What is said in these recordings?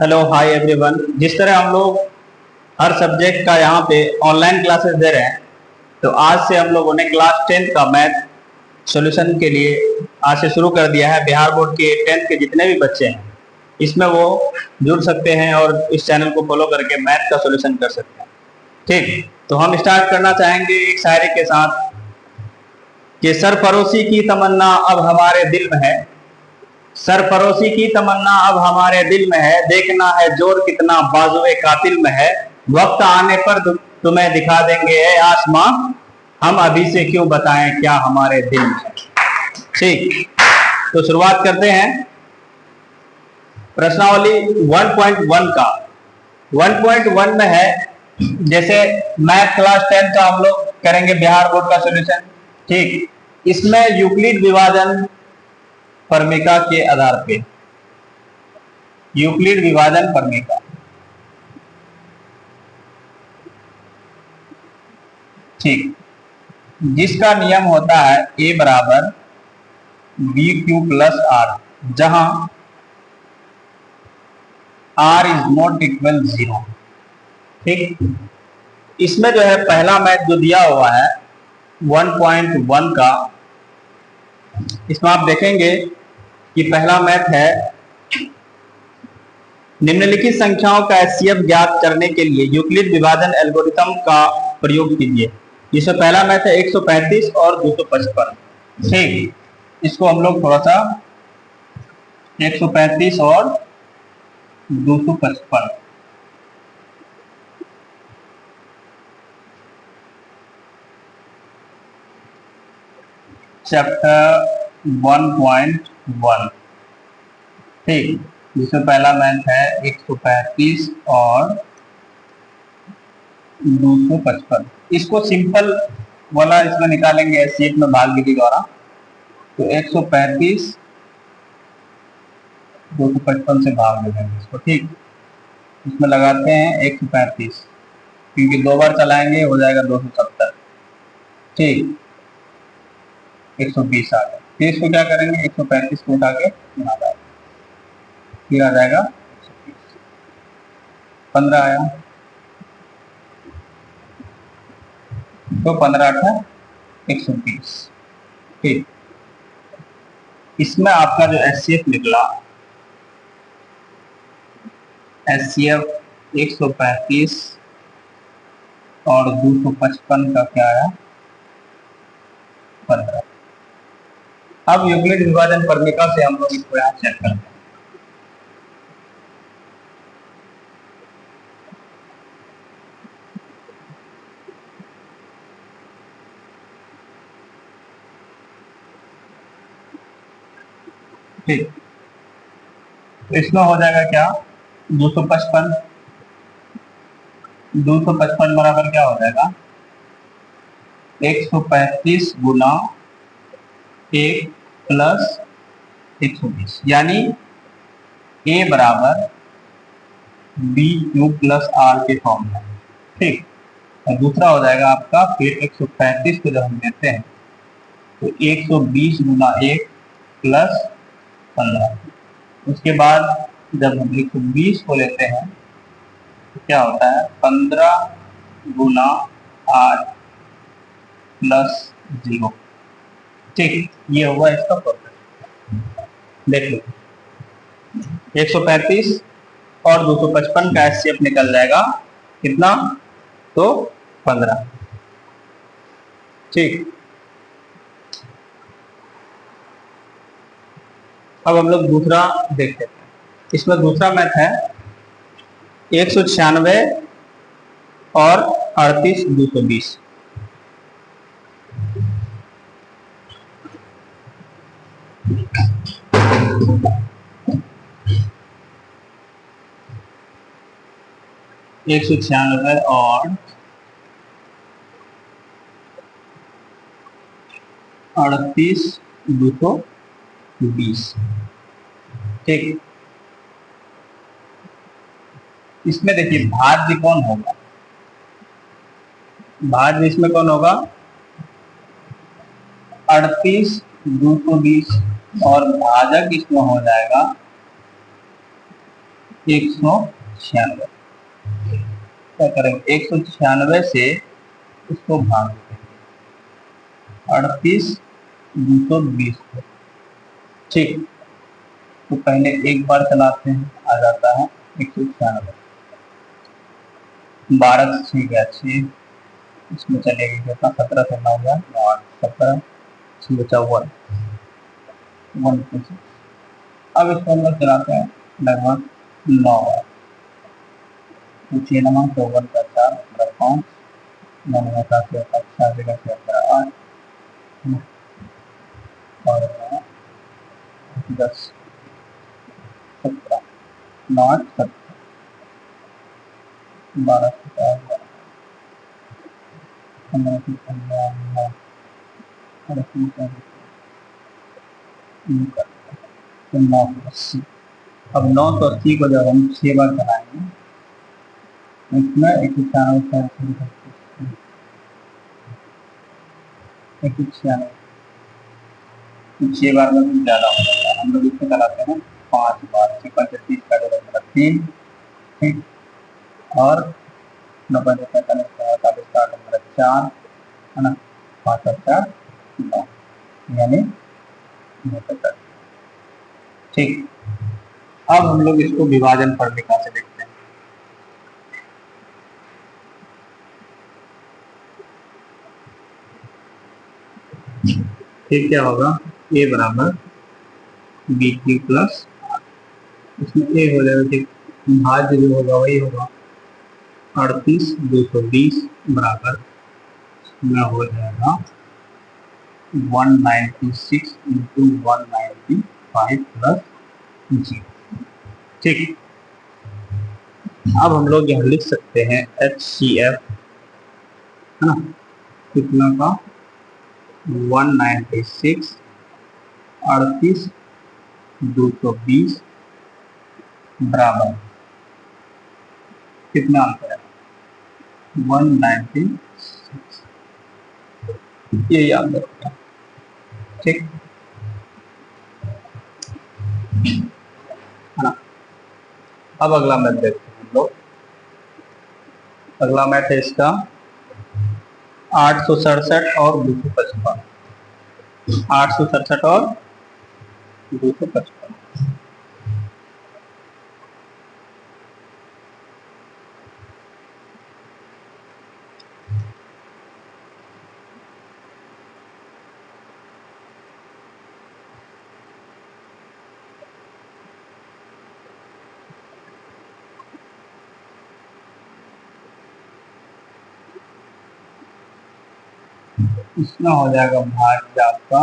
Hello hi everyone. जिस तरह हम लोग हर सब्जेक्ट का यहाँ पे ऑनलाइन क्लासेस दे रहे हैं, तो आज से हम लोगों ने क्लास 10th का मैथ सॉल्यूशन के लिए आज से शुरू कर दिया है। बिहार बोर्ड के 10th के जितने भी बच्चे हैं इसमें वो जुड़ सकते हैं और इस चैनल को फॉलो करके मैथ का सॉल्यूशन कर सकते हैं। ठीक, तो हम स्टार्ट करना चाहेंगे एक शायरी के साथ कि सरफरोशी की तमन्ना अब हमारे दिल में है, सरफरोशी की तमन्ना अब हमारे दिल में है, देखना है जोर कितना बाजुए कातिल में है, वक्त आने पर तुम्हें दिखा देंगे ए आसमां, हम अभी से क्यों बताएं क्या हमारे दिल में है। ठीक, तो शुरुआत करते हैं प्रश्नावली 1.1 का। 1.1 में है, जैसे मैथ क्लास 10 का हम लोग करेंगे बिहार बोर्ड का सॉल्यूशन। ठीक, इसमें यूक्लिड विभाजन प्रमेय के आधार पे, यूक्लिड विभाजन प्रमेय, ठीक, जिसका नियम होता है a बराबर बी क्यू प्लस आर, जहां r इज नॉट इक्वल 0। ठीक, इसमें जो है पहला मैथ जो दिया हुआ है 1.1 का, इसमें आप देखेंगे कि पहला मैथ है निम्नलिखित संख्याओं का एचसीएफ ज्ञात करने के लिए यूक्लिड विभाजन एल्गोरिथम का प्रयोग कीजिए। जिसमें पहला मैथ है 135 और 255। ठीक, इसको हम लोग थोड़ा सा 135 और 255 चैप्टर 1.1। ठीक, जिसमें पहला मैथ है 135 और 255। इसको सिंपल वाला इसमें निकालेंगे एचसीएफ में भाग विधि द्वारा, तो 135 255 से भाग दे देंगे इसको। ठीक, इसमें लगाते हैं 135, क्योंकि दो बार चलाएंगे हो जाएगा 270। ठीक, 120 आ गया। फिर इसको क्या करेंगे, 135 को उठा के यहाँ डाल, फिर आ जाएगा 15 आया, तो 15 8 120। ठीक, इसमें आपका जो एचसीएफ निकला, एचसीएफ 135 और 255 का क्या आया, 15। अब यूक्लिड विभाजन प्रमेय से हम लोग इसको यहाँ चेक करते हैं। ठीक, इसमें हो जाएगा क्या, 255 बराबर क्या हो जाएगा, 135 गुना 1 प्लस 120, यानी a बराबर बी क्यू प्लस आर के फॉर्म में। ठीक, और दूसरा हो जाएगा आपका फिर 135 को जब हम लेते हैं तो 120 गुना 1 प्लस 15। उसके बाद जब हम 120 को लेते हैं तो क्या होता है, 15 गुना 8 प्लस 0। ठीक, ये हुआ इसका प्रोसेस। देख लो, 135 और 255 का एचसीएफ निकल जाएगा कितना, तो 15। ठीक, अब हम लोग दूसरा देखते हैं। इसमें दूसरा मैथ है 196 और 38 220। एक 196 और 38 220। ठीक, इसमें देखिए भाज्य कौन होगा, भाज्य इसमें कौन होगा, 38 220, और भाजक इसमें हो जाएगा 196। क्या करेंगे, 196 से इसको भाग देंगे 38 220 को। ठीक, तो पहले एक बार चलाते हैं, आ जाता है 196। 12 से 6 गया 6, इसमें चलेगी कितना, 17 से 9 गया 9, 17 से बचा 1। अब इसको हम लोग चलाते हैं लगभग 9 बार। तो 6 नंबर 54 का 4 5 9 नंबर 7 का 7 का 8 और 10 17 9 8 17 12 से 4 15 से 15 और 980। अब 980 को जब हम 6 बार चलाएंगे इसमें 196 6 बार में कुछ ज़्यादा हो जाता है। हम लोग इसको चलाते हैं 5 बार। 6 5 30 का जो मेरा 3, ठीक, और 90 का 4 है ना, 5 और 4 9, यानी 9। ठीक, अब हम लोग इसको विभाजन पढ़ने का से देखते हैं। फिर क्या होगा, a बराबर बी क्यू प्लस, इसमें a हो जाएगा, ठीक, भाज्य जो होगा वही होगा 38 220 बराबर में हो जाएगा 196 इंटू 195 प्लस जी। ठीक, अब हम लोग यहाँ लिख सकते हैं HCF, है ना, कितना का 196 38 220 बराबर कितना आंसर है 196, ये याद रखना। ठीक है ना। अब अगला मैथ देखते हैं हम लोग। अगला मैथ है इसका 867 और 255, 867 और 255। इसमें हो जाएगा भाज्य आपका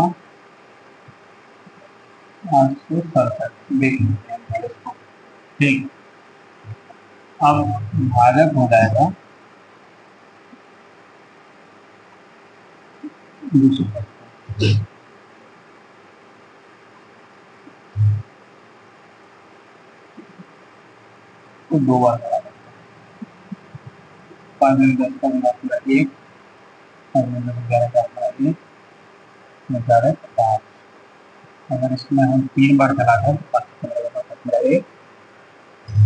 867। देख लीजिए इसको। ठीक, अब भाजक हो जाएगा 255। तो 2 बार करा 5 में 10 का मिला पूरा 1, 5 में 11 का पूरा 1, 5। अगर इसमें हम 3 बार चला दें तो 5 का पूरा 1,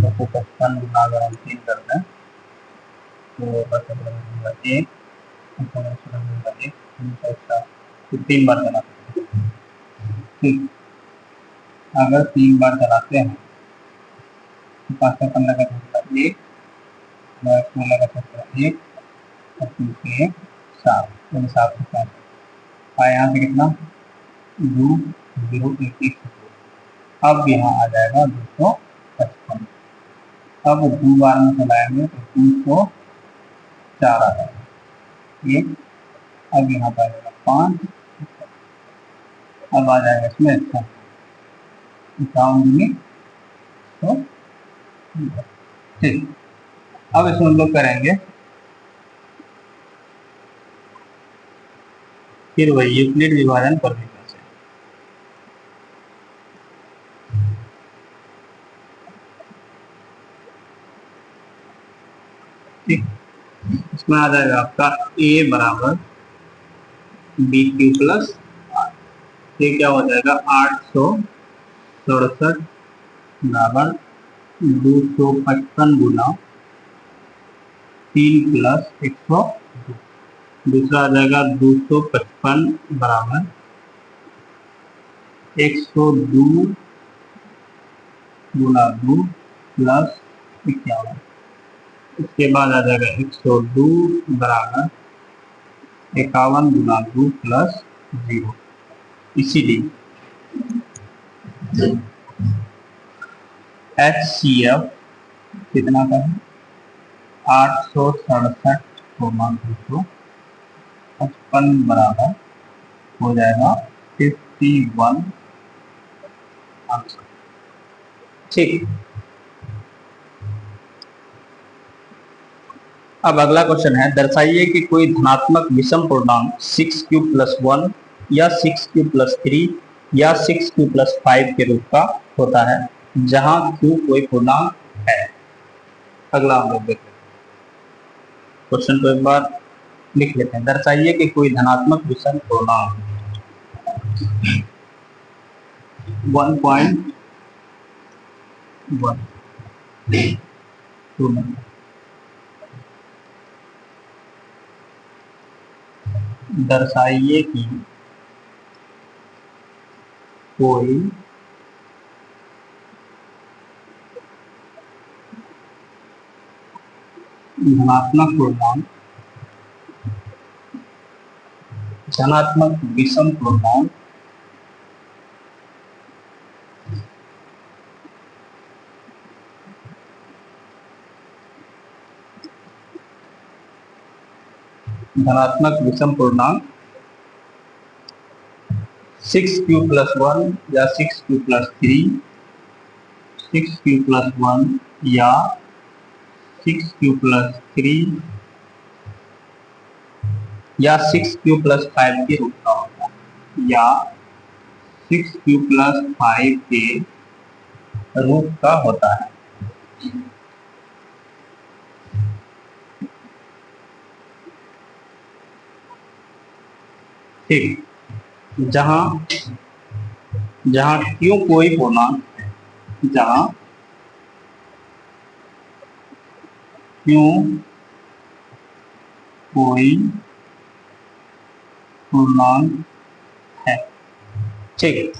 255 गुना अगर हम 3 कर दें तो 1, 3 बार चला सकते हैं। ठीक, अगर 3 बार चलाते हैं तो 5 का 15 का पूरा 1, 16 का पूरा 1 और 3 से 1 7, यानी 7 से 5 आया। यहाँ से कितना 2 0 1 1। अब यहाँ आ जाएगा 255। अब 2 बार में चलाएंगे तो 204 आ जाएगा 1। अब यहाँ पर आ जाएगा 5। अब आ जाएगा इसमें 51 तो ठीक। अब इसमें हम लोग करेंगे फिर वही यूक्लिड विभाजन करने का से। ठीक, इसमें आ जाएगा आपका a बराबर बी क्यू प्लस, ये क्या हो जाएगा 867 बराबर 255 गुना 3 प्लस 102। दूसरा आ जाएगा 255 बराबर 102 गुना 2 प्लस 51। इसके बाद आ जाएगा 102 बराबर 51 गुना 2 प्लस 0। इसीलिए HCF कितना का है 867,255 बराबर हो जाएगा 51 आंसर। ठीक। अब अगला क्वेश्चन है, दर्शाइए कि कोई धनात्मक विषम पूर्णांक 6q प्लस 1 या 6q प्लस 3 या 6q प्लस 5 के रूप का होता है जहां q कोई पूर्णांक है। अगला हम लोग देखते हैं, क्वेश्चन को एक बार लिख लेते हैं। दर्शाइए कि कोई धनात्मक विषम पूर्णांक 1.1 दर्शाइए कि कोई धनात्मक पूर्णांक धनात्मक विषम पूर्णांक धनात्मक विषम पूर्णांक 6q प्लस 1 या 6q प्लस 3 6q प्लस 1 या 6q प्लस 3 या 6q प्लस 5 के रूप का होता है या 6q प्लस 5 के रूप का होता है। ठीक। जहां q कोई पूर्णांक है, जहां q कोई पूर्णांक है। ठीक।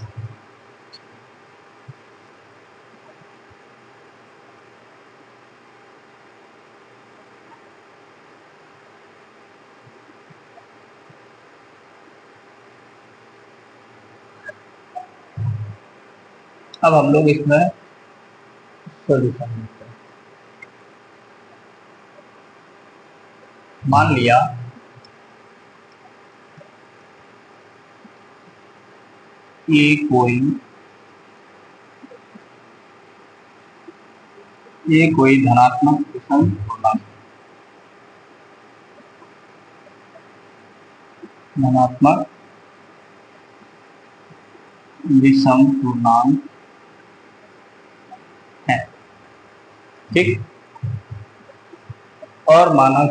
अब हम लोग इसमें सॉल्यूशन देखते हैं। मान लिया ये कोई धनात्मक विषम पूर्णांक धनात्मक विषम पूर्णांक है। ठीक। और माना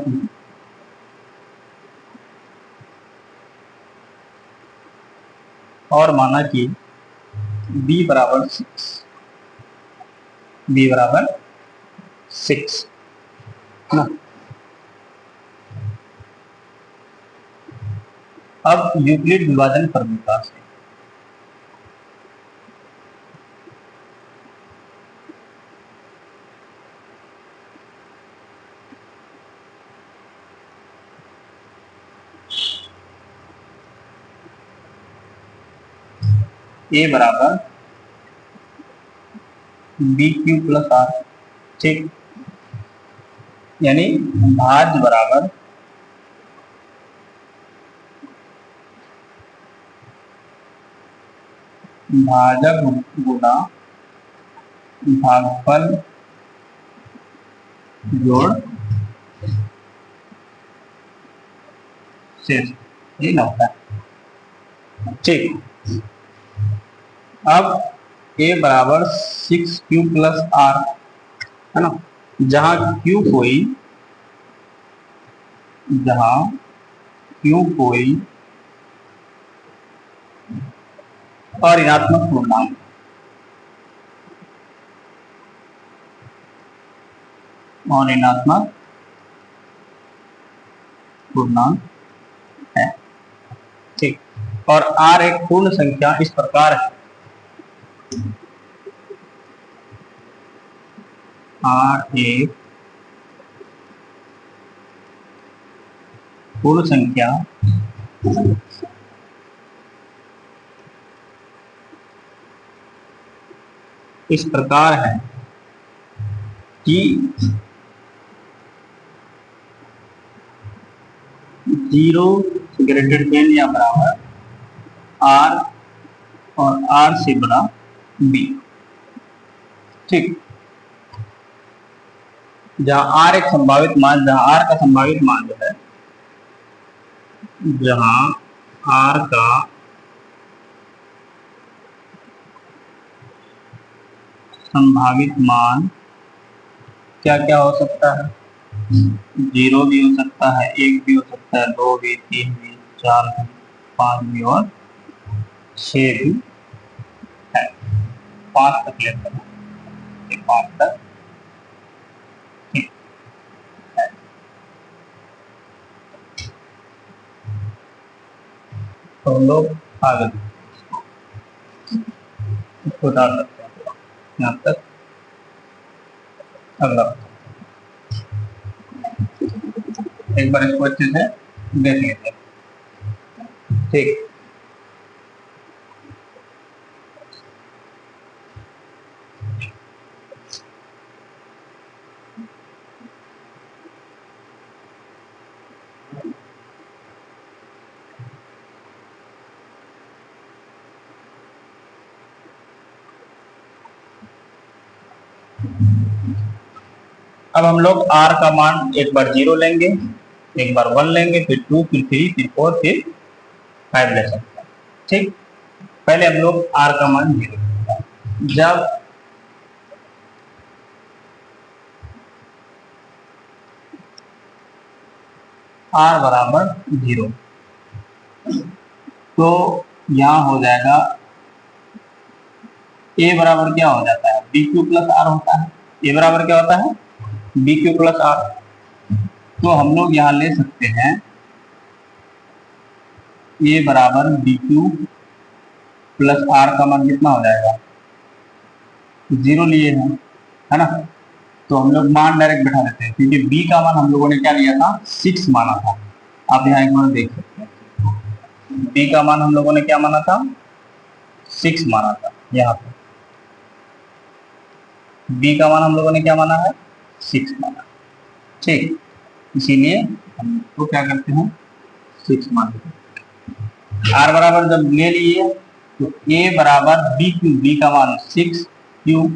कि b बराबर 6 ना। अब यूक्लिड विभाजन प्रमेय से a बराबर BQ प्लस R। ठीक। यानी भाज्य बराबर भाजक गुना भागफल जोड़ शेष, ये ना होता है। ठीक। अब a बराबर 6q प्लस R है ना, जहां q कोई और ऋणात्मक पूर्णांक और ऋणात्मक पूर्णांक है। ठीक, और r एक पूर्ण संख्या इस प्रकार है, r एक पूर्ण संख्या इस प्रकार है कि 0 ग्रेटर देन या बराबर r और r से बड़ा b। ठीक, जहां r एक संभावित मान, जहां r का संभावित मान जो है, जहां r का संभावित मान क्या क्या हो सकता है, 0 भी हो सकता है, 1 भी हो सकता है, 2 भी, 3 भी, 4 भी, 5 भी और 6 भी है। 5 तक लेते हैं, 5 तक। ठीक है, तो हम लोग आगे इसको डाल सकते हैं यहाँ तक। अगला एक बार इसको अच्छे से देख लेते हैं। ठीक, अब हम लोग r का मान एक बार 0 लेंगे, एक बार 1 लेंगे, फिर 2, फिर 3, फिर 4, फिर 5 ले सकते हैं। ठीक, पहले हम लोग r का मान 0, जब r बराबर 0 तो यहाँ हो जाएगा a बराबर क्या हो जाता है, बी क्यू प्लस आर होता है। a बराबर क्या होता है, बी क्यू प्लस आर। तो हम लोग यहाँ ले सकते हैं a बराबर बी क्यू प्लस आर का मान कितना हो जाएगा, 0 लिए हैं, है ना। तो हम लोग मान डायरेक्ट बैठा देते हैं, क्योंकि b का मान हम लोगों ने क्या लिया था, 6 माना था। आप यहाँ एक बार देख सकते हैं, b का मान हम लोगों ने क्या माना था, 6 माना था। यहाँ पे b का मान हम लोगों ने क्या माना है, 6 माना। ठीक, इसीलिए हम तो क्या करते हैं, 6 मानते हैं। r बराबर जब ले लिए तो a बराबर बी क्यू, बी का मान 6 क्यू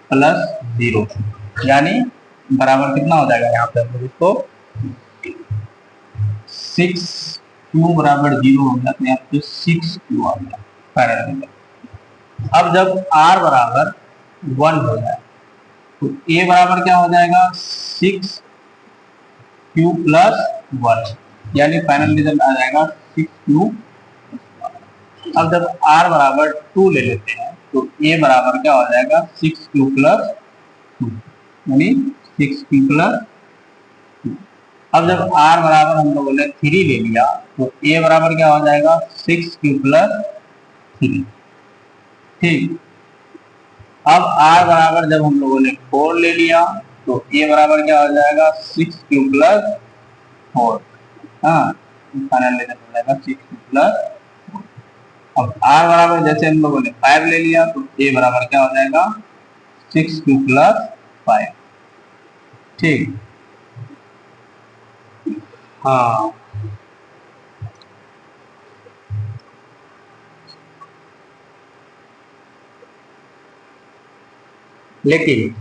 प्लस 0, यानी बराबर कितना हो जाएगा, यहाँ पे हम लोग इसको 6 क्यू बराबर 0 हो गया, तो यहाँ पे 6 क्यू आ गया पैरेलल। अब जब r बराबर 1 हो जाए तो a बराबर क्या हो जाएगा, 6 क्यू प्लस 1, यानी फाइनल रिजल्ट आ जाएगा 6 क्यू। अब जब r बराबर 2 ले लेते हैं तो a बराबर क्या हो जाएगा, 6 क्यू प्लस 2, यानी 6 क्यू प्लस 2। अब जब r बराबर हम लोगों ने 3 ले लिया तो a बराबर क्या हो जाएगा, 6 क्यू प्लस 3। ठीक, अब r बराबर जब हम लोगों ने 4 ले लिया तो a बराबर क्या हो जाएगा, 6 क्यू प्लस 4। हाँ, फाइनल रिजल्ट हो जाएगा 6 क्यू प्लस। अब r बराबर जैसे हम लोगों ने 5 ले लिया तो a बराबर क्या हो जाएगा, 6 क्यू प्लस 5। ठीक, हाँ, लेकिन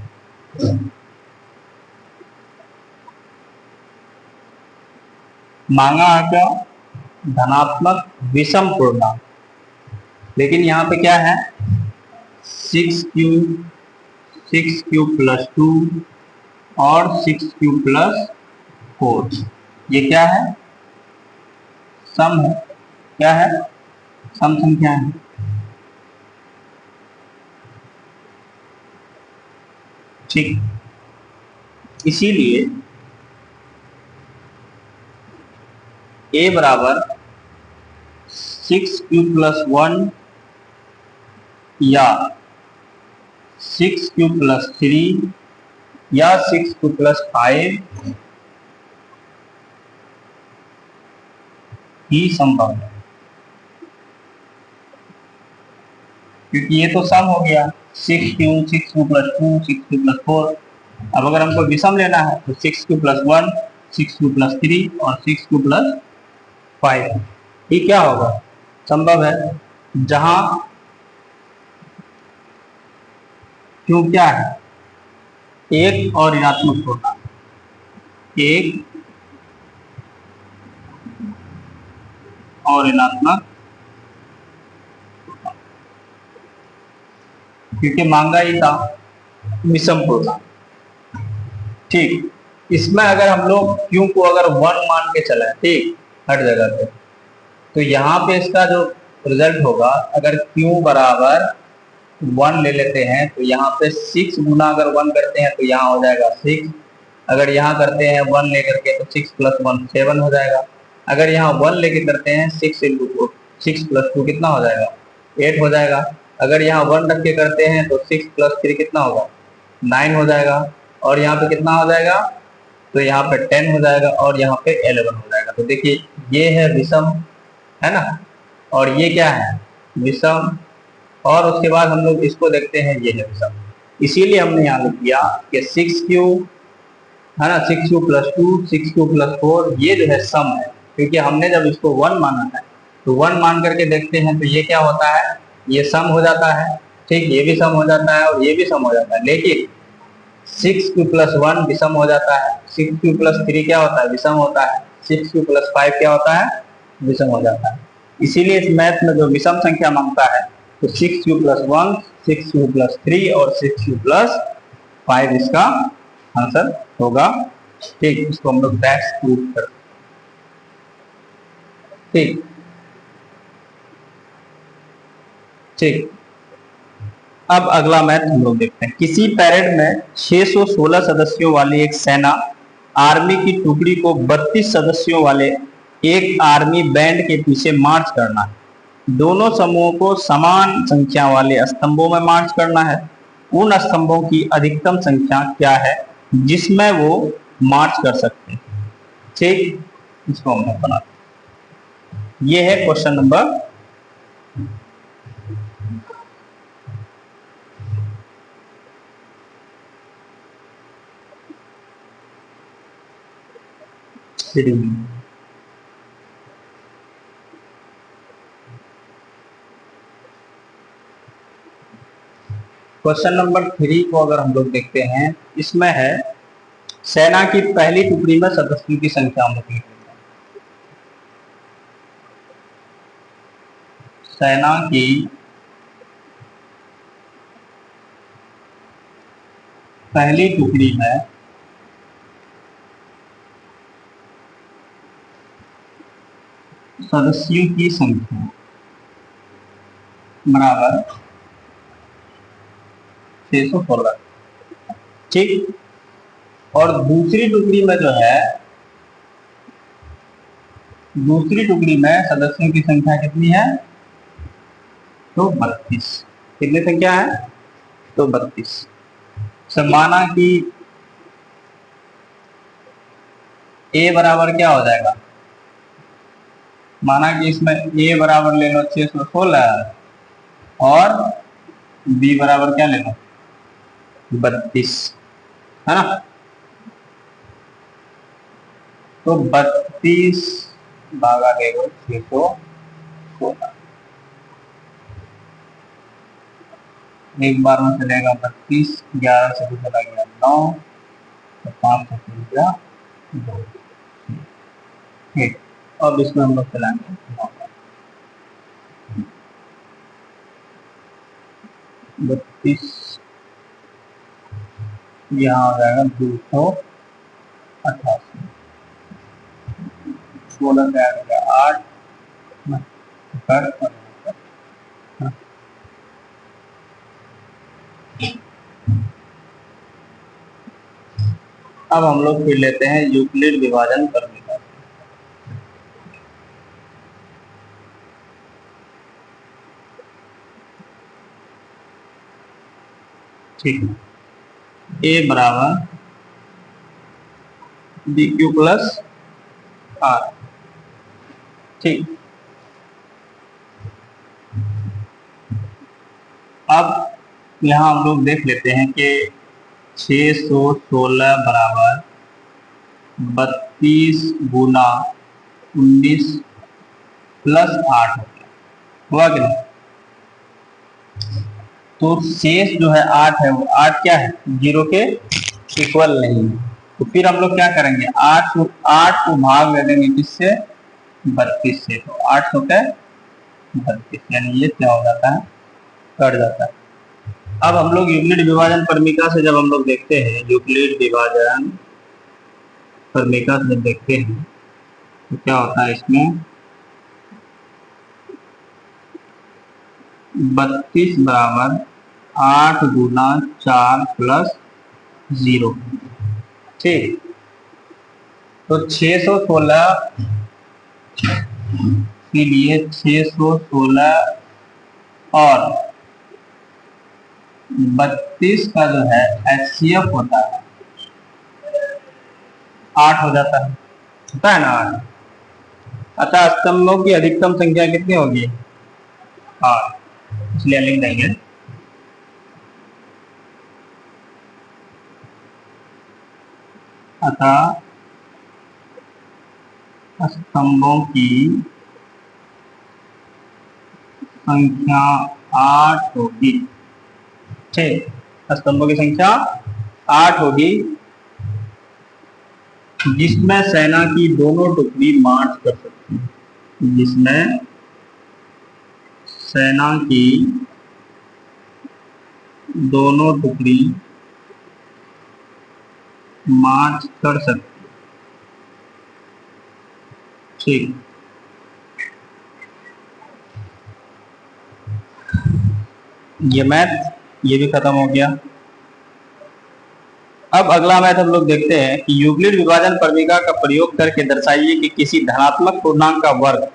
मांगा है क्या, धनात्मक विषम पूर्णांक। लेकिन यहाँ पे क्या है, 6 क्यू प्लस 2 और 6 क्यू प्लस 4, ये क्या है, सम है। क्या है, सम संख्या है। ठीक, इसीलिए a बराबर 6q+1 या 6q+3 या 6q+5 ही संभव है, क्योंकि ये तो सम हो गया 6q, 6q+2, 6q+4। अब अगर हमको विषम लेना है तो 6q+1, 6q+3 और 6q+5 ये क्या होगा, संभव है। जहां क्यों क्या है, एक और ऋणात्मक होगा, एक और ऋणात्मक, क्योंकि मांगा ही था विषम होगा। ठीक, इसमें अगर हम लोग क्यू को अगर 1 मान के चले, ठीक, हर जगह पे, तो यहाँ पे इसका जो रिजल्ट होगा, अगर क्यू बराबर 1 ले लेते हैं तो यहाँ पे 6 गुना अगर 1 करते हैं तो यहाँ हो जाएगा 6। अगर यहाँ करते हैं 1 लेकर के तो 6+1 7 हो जाएगा। अगर यहाँ 1 लेके करते हैं 6+2 कितना हो जाएगा, 8 हो जाएगा। अगर यहाँ 1 रख के करते हैं तो 6+3 कितना होगा, 9 हो जाएगा। और यहाँ पे कितना हो जाएगा, तो यहाँ पे 10 हो जाएगा और यहाँ पे 11 हो जाएगा। तो देखिए ये है विषम, है ना, और ये क्या है, विषम। और उसके बाद हम लोग इसको देखते हैं, ये है विषम। इसीलिए हमने यहाँ लिख दिया कि 6q, है ना, 6q+2, 6q+4 ये जो है सम है, क्योंकि हमने जब इसको 1 माना है तो 1 मान करके देखते हैं तो ये क्या होता है, ये सम हो जाता है। ठीक, ये भी सम हो जाता है और ये भी सम हो जाता है, लेकिन 6q+1 विषम हो जाता है, 6q+3 क्या होता है, विषम होता है, 6q+5 क्या होता है, विषम हो जाता है। इसीलिए इस मैथ में जो विषम संख्या मांगता है तो 6q+1, 6q+3 और 6q+5 इसका आंसर होगा। ठीक, इसको हम लोग दैट्स प्रूफ करते हैं। ठीक ठीक, अब अगला मैथ हम लोग देखते हैं। किसी पैरेड में 616 सदस्यों वाली एक सेना आर्मी की टुकड़ी को 32 सदस्यों वाले एक आर्मी बैंड के पीछे मार्च करना है। दोनों समूहों को समान संख्या वाले स्तंभों में मार्च करना है। उन स्तंभों की अधिकतम संख्या क्या है जिसमें वो मार्च कर सकते हैं। ठीक, इसको हम लोग बनाते हैं। ये है क्वेश्चन नंबर 3। क्वेश्चन नंबर 3 को अगर हम लोग देखते हैं, इसमें है सेना की पहली टुकड़ी में सदस्यों की संख्या हम लोग लिख लेते हैं। सेना की पहली टुकड़ी में सदस्यों की संख्या बराबर 616। ठीक, और दूसरी टुकड़ी में जो है, दूसरी टुकड़ी में सदस्यों की संख्या कितनी है, तो 32। कितनी संख्या है, तो 32। माना कि ए बराबर क्या हो जाएगा, माना कि इसमें ए बराबर ले लो 616 और बी बराबर क्या ले लो, 32, है ना। तो 32 भागा देगा 616, एक बार में चलेगा 32, 11 से भी चला गया 9, तो 5 से चल गया 2। ठीक, अब इसमें हम लोग चलाएंगे 32, यहाँ हो जाएगा 288, 16 से आ गया 8, अब हम लोग फिर लेते हैं यूक्लिड विभाजन परमिका। ठीक है, ए बराबर बी क्यू प्लस आर। ठीक, अब यहाँ हम लोग देख लेते हैं कि 616 बराबर 32 गुना 19 प्लस 8 हो गया, हुआ कि नहीं? तो शेष जो है 8 है, वो 8 क्या है, 0 के इक्वल नहीं है। तो फिर हम लोग क्या करेंगे, 8 को भाग दे देंगे किससे, 32 से। तो 8 होता है 32, यानी ये क्या हो जाता है, कट जाता है। अब हम लोग यूक्लिड विभाजन परमिका से जब हम लोग देखते हैं, यूक्लिड विभाजन परमिका से जब देखते हैं तो क्या होता है, इसमें 32 बराबर 8 गुना 4 प्लस 0। ठीक, तो 616 के लिए 616 और 32 का जो है HCF होता है 8 हो जाता है, होता है ना 8। अतः स्तंभों की अधिकतम संख्या कितनी होगी, 8, इसलिए लिख देंगे अतः स्तंभों की संख्या 8 होगी। ठीक, स्तंभों की संख्या 8 होगी, जिसमें सेना की दोनों टुकड़ी मार्च कर सकती है, जिसमें सेना की दोनों टुकड़ी मार्च कर सकती है। ठीक, ये मैथ ये भी खत्म हो गया। अब अगला मैथ हम लोग देखते हैं कि यूक्लिड विभाजन परमिका का प्रयोग करके दर्शाइए कि किसी धनात्मक पूर्णांक का वर्ग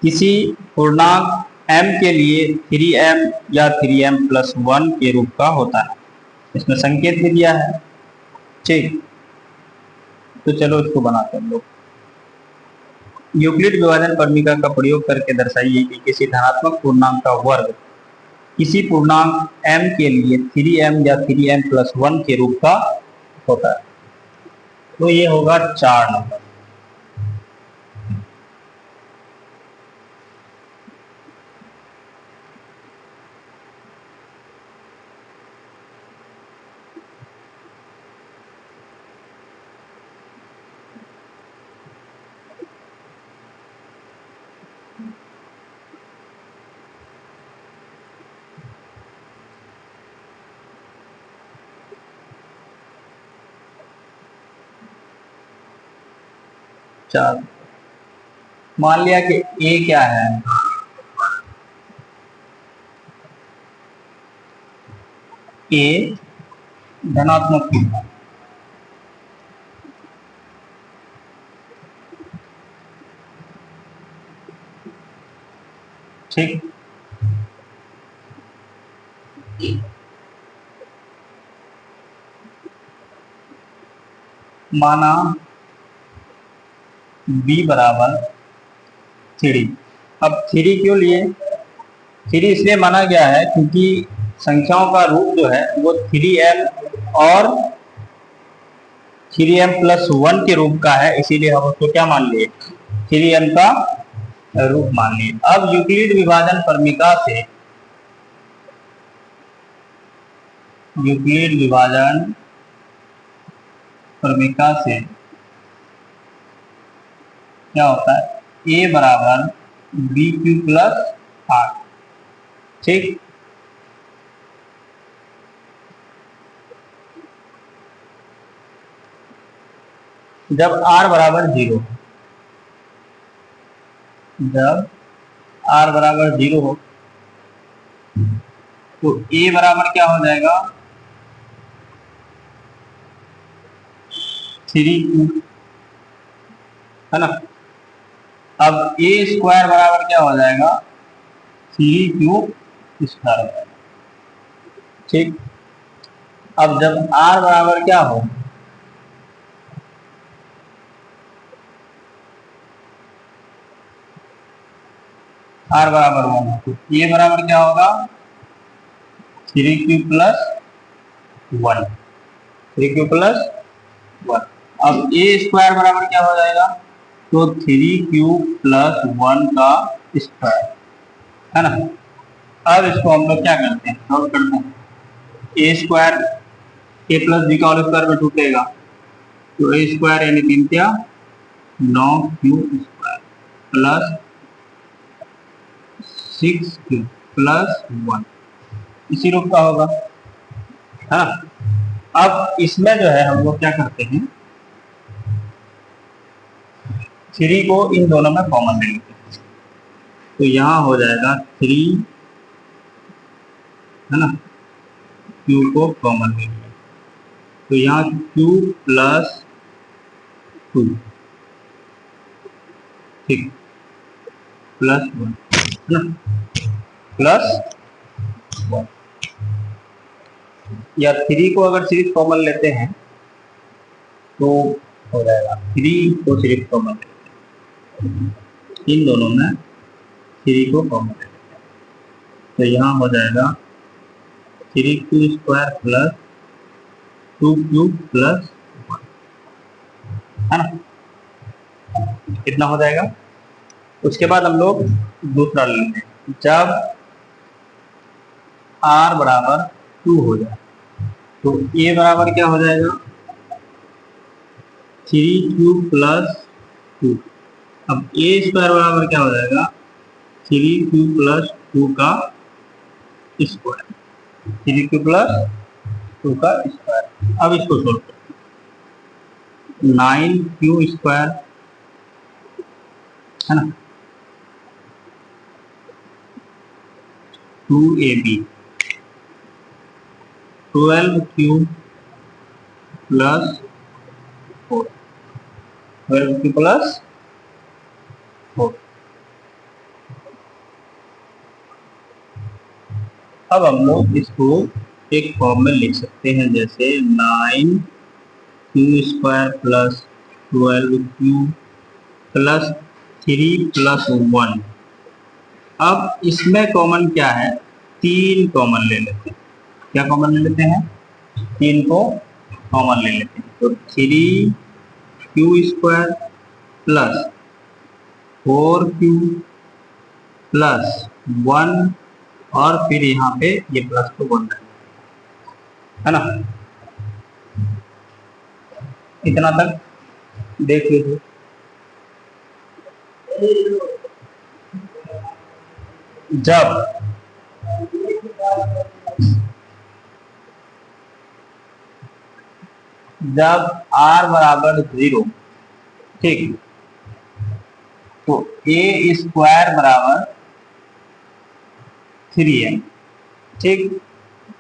किसी पूर्णांक m के लिए 3m या 3m प्लस 1 के रूप का होता है। इसमें संकेत भी दिया है। ठीक, तो चलो इसको बनाते हैं हम लोग। यूक्लिड विभाजन परमिका का प्रयोग करके दर्शाइए कि किसी धनात्मक पूर्णांक का वर्ग किसी पूर्णांक m के लिए 3m या 3m प्लस 1 के रूप का होता है। तो ये होगा 4 नंबर। चार, मान लिया कि a क्या है, a धनात्मक पूर्णांक। ठीक, माना b बराबर 3। अब 3 क्यों लिए, 3 इसलिए माना गया है क्योंकि संख्याओं का रूप जो है वो 3m और 3m प्लस 1 के रूप का है, इसीलिए हम उसको क्या मान लिए, 3m का रूप मान लिए। अब यूक्लिड विभाजन परमिका से यूक्लिड विभाजन परमिका से क्या होता है, a बराबर बी क्यू प्लस आर। ठीक, जब r बराबर 0, जब r बराबर 0 हो तो a बराबर क्या हो जाएगा, थ्री क्यू, है ना। अब ए स्क्वायर बराबर क्या हो जाएगा, थ्री क्यू स्क्वायर हो जाएगा। ठीक, अब जब आर बराबर क्या हो, आर बराबर 1, तो ए बराबर क्या होगा, three Q plus 1, three Q plus 1। अब ए स्क्वायर बराबर क्या हो जाएगा, तो थ्री क्यू प्लस 1 का स्क्वायर, है ना। अब इसको हम लोग क्या करते हैं, सॉल्व करते हैं। ए स्क्वायर ए प्लस बी का होल स्क्वायर में टूटेगा, तो ए स्क्वायर यानी 3 क्या 9 Q square plus 6 Q plus 1, इसी रूप का होगा, है ना। अब इसमें जो है हम लोग क्या करते हैं, थ्री को इन दोनों में कॉमन ले लेते हैं, तो यहाँ हो जाएगा 3, है ना, क्यू को कॉमन ले लिया, तो यहाँ क्यू प्लस 2, ठीक, प्लस 1, है ना, प्लस 1। या 3 को अगर सिर्फ कॉमन लेते हैं तो हो जाएगा, 3 को सिर्फ कॉमन लेते हैं, इन दोनों में 3 को कॉमन लेते हैं, तो यहाँ हो जाएगा 3 Q square plus 2 Q plus 1, है ना, कितना हो जाएगा। उसके बाद हम लोग दूसरा ले लेते हैं, जब r बराबर 2 हो जाए तो a बराबर क्या हो जाएगा, 3 क्यू प्लस 2। अब a स्क्वायर बराबर क्या हो जाएगा, 3 क्यू प्लस 2 का स्क्वायर, 3 क्यू प्लस 2 का स्क्वायर। अब इसको सोल्व करते हैं, 9 क्यू स्क्वायर, है ना, 2ab, 12 Q plus 4, 12 Q plus 4। अब हम लोग इसको एक फॉर्म में लिख सकते हैं, जैसे 9 Q square plus 12 Q plus 3 plus 1। अब इसमें कॉमन क्या है, 3 कॉमन ले लेते हैं, क्या कॉमन ले लेते हैं, 3 को कॉमन ले लेते हैं, तो 3 Q square plus 4 Q plus 1, और फिर यहाँ पे ये प्लस को 1 है ना। इतना तक देख लीजिए। जब r बराबर 0, ठीक, तो a स्क्वायर बराबर 3 है, ठीक,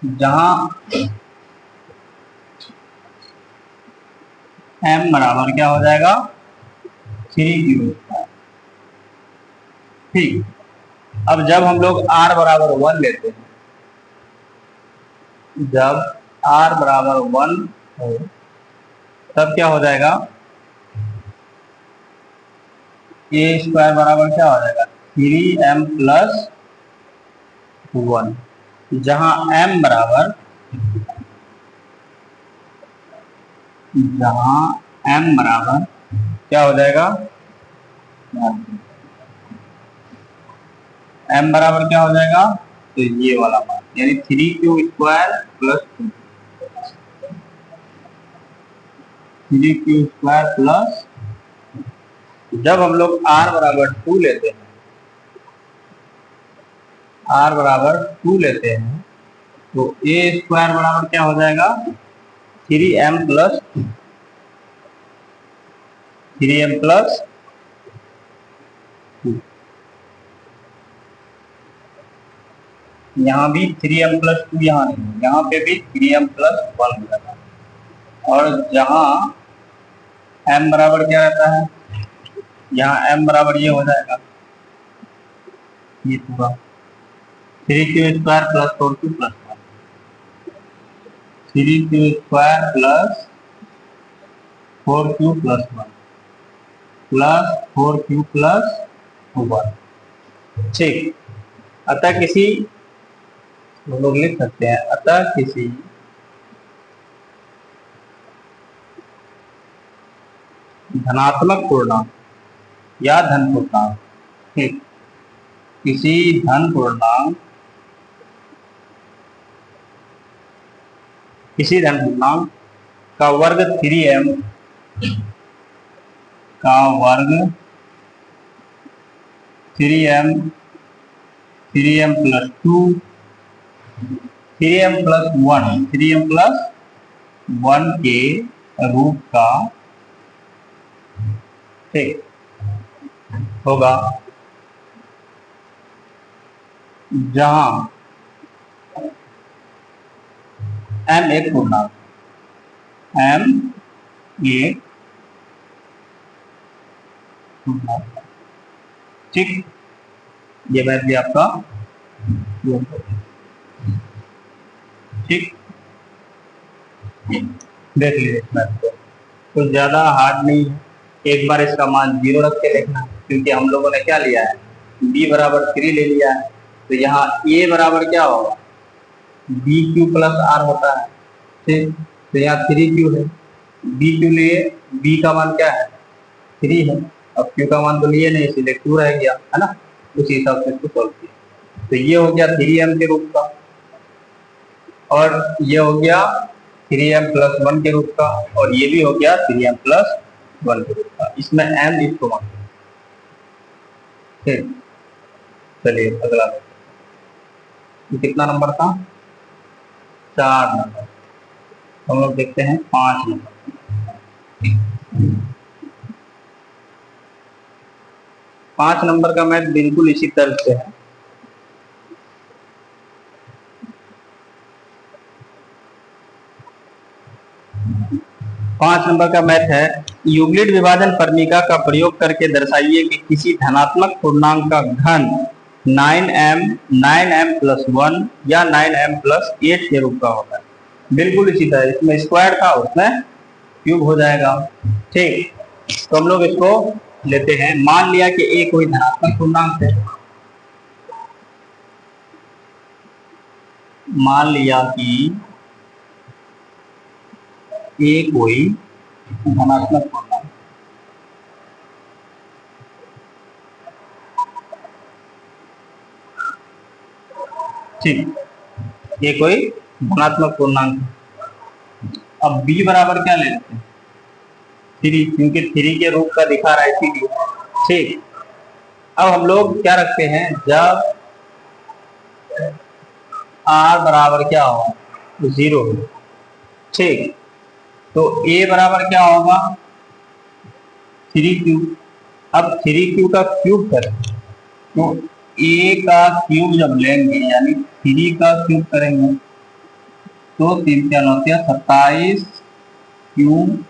जहां m बराबर क्या हो जाएगा, 3 क्यू स्क्वायर, ठीक। अब जब हम लोग r बराबर 1 लेते हैं, जब r बराबर 1 हो तब क्या हो जाएगा, a स्क्वायर बराबर क्या हो जाएगा, 3m प्लस 1, जहां m बराबर क्या हो जाएगा, m बराबर क्या हो जाएगा, तो ये वाला मान, यानी 3 Q square plus 2, 3 Q square plus, जब हम लोग r बराबर 2 लेते हैं, r बराबर 2 लेते हैं, तो a स्क्वायर बराबर क्या हो जाएगा, 3m प्लस 2। यहाँ भी 3m प्लस 2, यहाँ नहीं, यहाँ पे भी 3m प्लस 1 हो जाएगा, और जहाँ m बराबर क्या रहता है, यहाँ m बराबर ये हो जाएगा, ये पूरा 3q² plus 4q plus 1, 3q² plus 4q plus 1 plus 4q plus 1। ठीक, अतः किसी, हम लोग लिख सकते हैं, अतः किसी धनात्मक पूर्णांक या धन पूर्णांक, ठीक, किसी धन पूर्णांक, किसी धन पूर्णांक का वर्ग 3m का वर्ग 3m 3m plus 2 3m plus 1 3m plus 1 के रूप का, ठीक, होगा, जहां m एक पूर्णांक, m एक पूर्णांक, ठीक, ये मैथ भी आपका, ठीक, देख लीजिए इस मैथ को, कुछ ज्यादा हार्ड नहीं है। एक बार इसका मान 0 रख के देखना, क्योंकि हम लोगों ने क्या लिया है, b बराबर 3 ले लिया है, तो यहाँ a बराबर क्या होगा, bq प्लस r होता है, ठीक, तो यहाँ 3q है, bq लिए, b का मान क्या है 3 है, अब q का मान तो लिए नहीं, इसलिए 2 रह गया, है ना, उसी हिसाब से इसको सॉल्व किया, तो ये हो गया 3m के रूप का, और ये हो गया 3m प्लस 1 के रूप का, और ये भी हो गया 3m प्लस 1 के रूप का, इसमें m इसको मान, ठीक, चलिए अगला, कितना नंबर था, 4 नंबर, हम लोग देखते हैं 5 नंबर। 5 नंबर का मैथ बिल्कुल इसी तरह से है, पांच नंबर का मैथ है, यूक्लिड विभाजन फर्मिका का प्रयोग करके दर्शाइए कि किसी धनात्मक पूर्णांक का घन 9m प्लस 1 या 9m प्लस 8 के रूप का होता है। बिल्कुल इसी तरह, इसमें स्क्वायर था उसमें क्यूब हो जाएगा, ठीक, तो हम लोग इसको लेते हैं, मान लिया कि a कोई धनात्मक पूर्णांक है, मान लिया कि a कोई धनात्मक पूर्णांक, ठीक, ये कोई धनात्मक पूर्णांक, अब b बराबर क्या ले लेते हैं 3, क्योंकि 3 के रूप का दिखा रहा है इसीलिए, ठीक, अब हम लोग क्या रखते हैं, जब r बराबर क्या होगा 0, ठीक, तो a बराबर क्या होगा 3q, अब 3q का क्यूब करें, तो a का क्यूब जब लेंगे यानी 3 का क्यूब करेंगे तो 3 क्या होते हैं 27 क्यूब